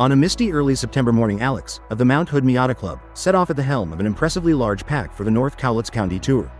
On a misty early September morning, Alex, of the Mt Hood Miata Club, set off at the helm of an impressively large pack for the North Cowlitz County tour.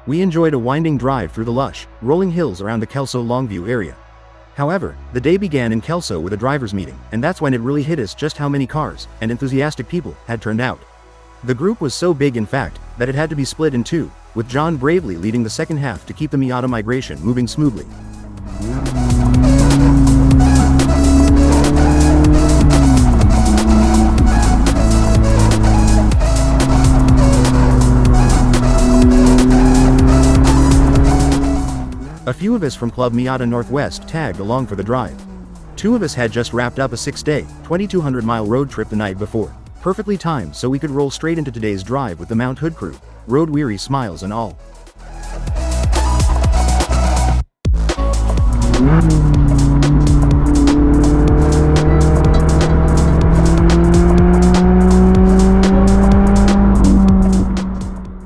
We enjoyed a winding drive through the lush, rolling hills around the Kelso-Longview area. However, the day began in Kelso with a driver's meeting, and that's when it really hit us just how many cars, and enthusiastic people, had turned out. The group was so big in fact, that it had to be split in two, with John bravely leading the second half to keep the Miata migration moving smoothly. A few of us from Club Miata Northwest tagged along for the drive. Two of us had just wrapped up a 6-day, 2,200-mile road trip the night before, perfectly timed so we could roll straight into today's drive with the Mt Hood crew, road-weary smiles and all.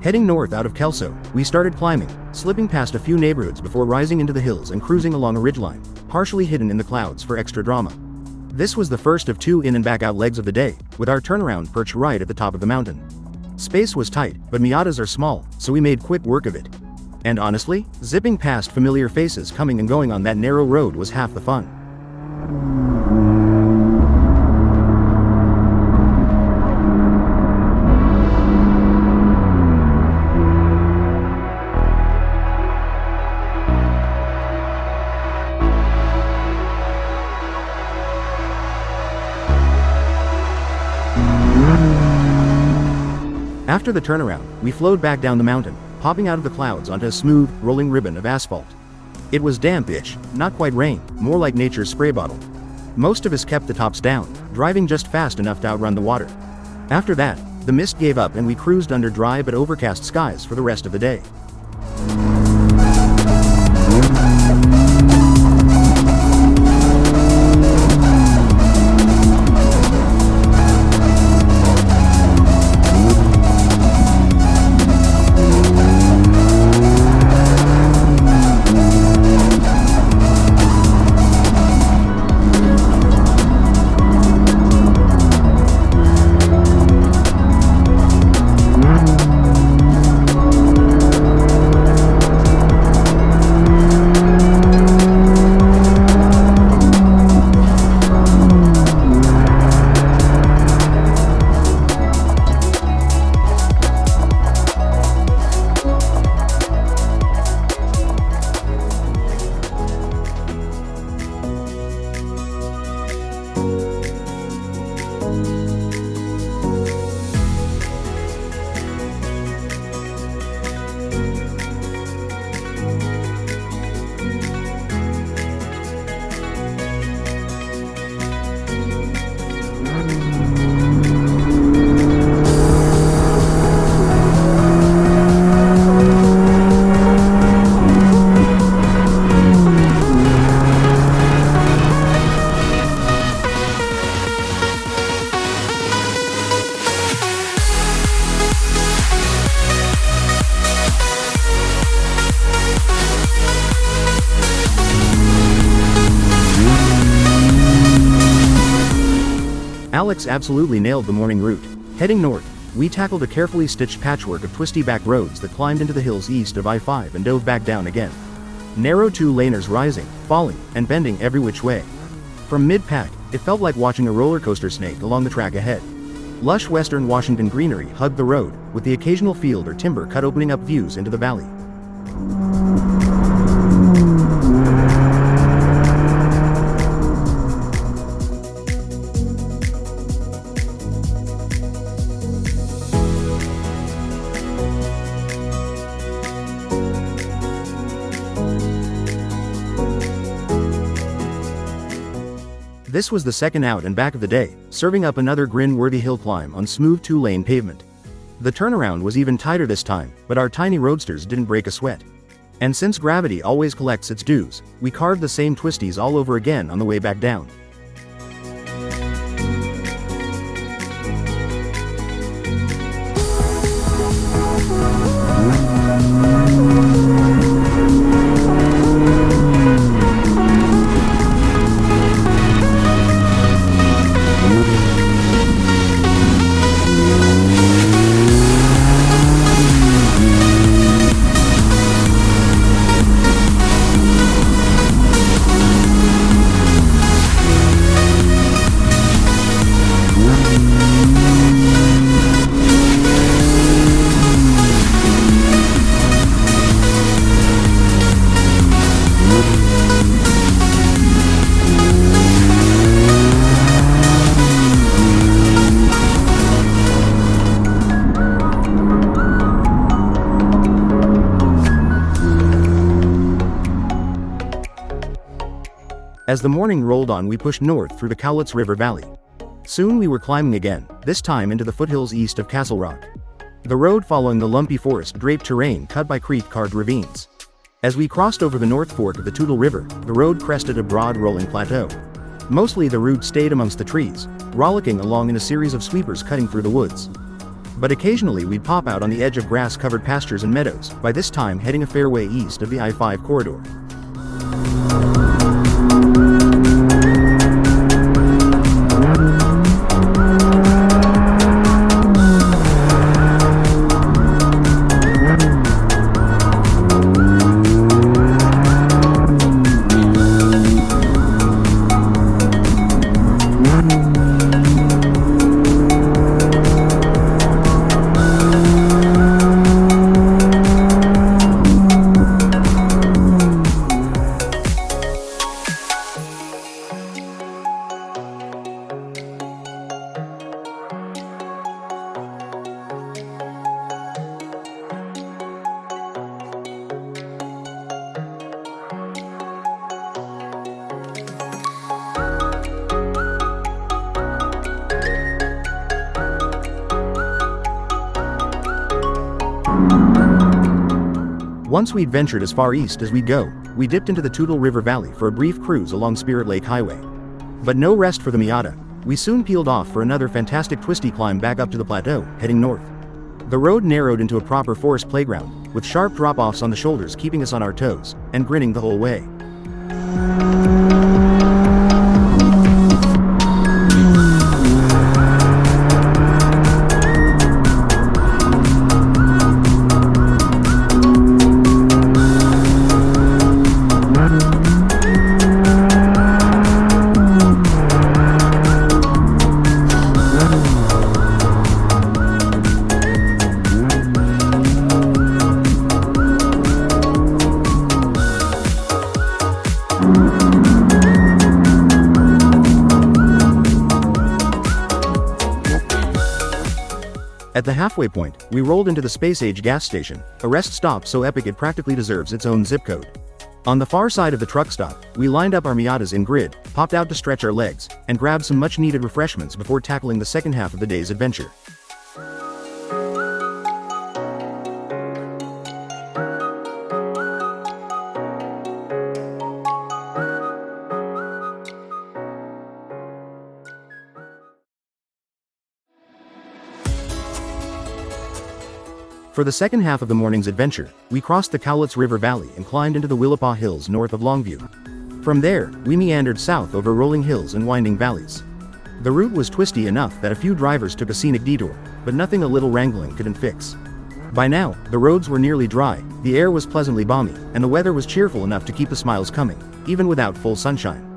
Heading north out of Kelso, we started climbing, slipping past a few neighborhoods before rising into the hills and cruising along a ridgeline, partially hidden in the clouds for extra drama. This was the first of two in and back out legs of the day, with our turnaround perched right at the top of the mountain. Space was tight, but Miatas are small, so we made quick work of it. And honestly, zipping past familiar faces coming and going on that narrow road was half the fun. After the turnaround, we flowed back down the mountain, popping out of the clouds onto a smooth, rolling ribbon of asphalt. It was damp-ish, not quite rain, more like nature's spray bottle. Most of us kept the tops down, driving just fast enough to outrun the water. After that, the mist gave up and we cruised under dry but overcast skies for the rest of the day. Alex absolutely nailed the morning route. Heading north, we tackled a carefully stitched patchwork of twisty back roads that climbed into the hills east of I-5 and dove back down again. Narrow two-laners rising, falling, and bending every which way. From mid-pack, it felt like watching a roller coaster snake along the track ahead. Lush western Washington greenery hugged the road, with the occasional field or timber cut opening up views into the valley. This was the second out and back of the day, serving up another grin-worthy hill climb on smooth two-lane pavement. The turnaround was even tighter this time, but our tiny roadsters didn't break a sweat. And since gravity always collects its dues, we carved the same twisties all over again on the way back down. As the morning rolled on, we pushed north through the Cowlitz River valley. Soon we were climbing again, this time into the foothills east of Castle Rock. The road following the lumpy forest-draped terrain cut by creek-carved ravines. As we crossed over the North Fork of the Toutle River, the road crested a broad rolling plateau. Mostly the route stayed amongst the trees, rollicking along in a series of sweepers cutting through the woods. But occasionally we'd pop out on the edge of grass-covered pastures and meadows, by this time heading a fair way east of the I-5 corridor. Once we'd ventured as far east as we'd go, we dipped into the Toutle River Valley for a brief cruise along Spirit Lake Highway. But no rest for the Miata. We soon peeled off for another fantastic twisty climb back up to the plateau, heading north. The road narrowed into a proper forest playground, with sharp drop-offs on the shoulders keeping us on our toes, and grinning the whole way. At the halfway point, we rolled into the space-age gas station, a rest stop so epic it practically deserves its own zip code. On the far side of the truck stop, we lined up our Miatas in grid, popped out to stretch our legs, and grabbed some much-needed refreshments before tackling the second half of the day's adventure. For the second half of the morning's adventure, we crossed the Cowlitz River Valley and climbed into the Willapa Hills north of Longview. From there, we meandered south over rolling hills and winding valleys. The route was twisty enough that a few drivers took a scenic detour, but nothing a little wrangling couldn't fix. By now, the roads were nearly dry, the air was pleasantly balmy, and the weather was cheerful enough to keep the smiles coming, even without full sunshine.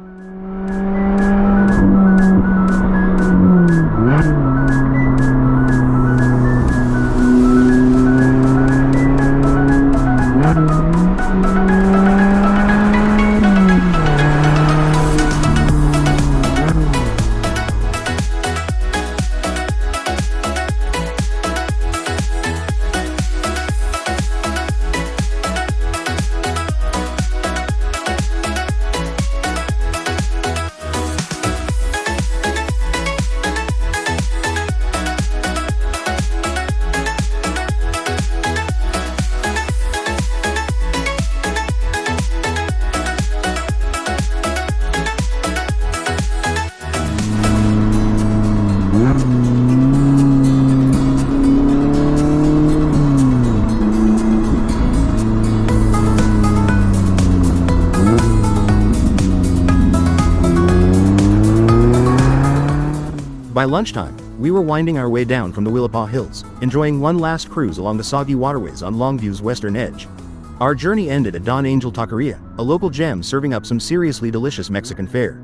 By lunchtime, we were winding our way down from the Willapa Hills, enjoying one last cruise along the soggy waterways on Longview's western edge. Our journey ended at Don Angel Taqueria, a local gem serving up some seriously delicious Mexican fare.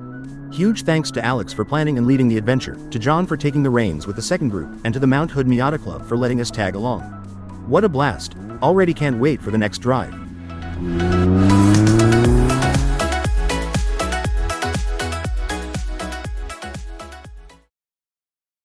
Huge thanks to Alex for planning and leading the adventure, to John for taking the reins with the second group, and to the Mt Hood Miata Club for letting us tag along. What a blast! Already can't wait for the next drive.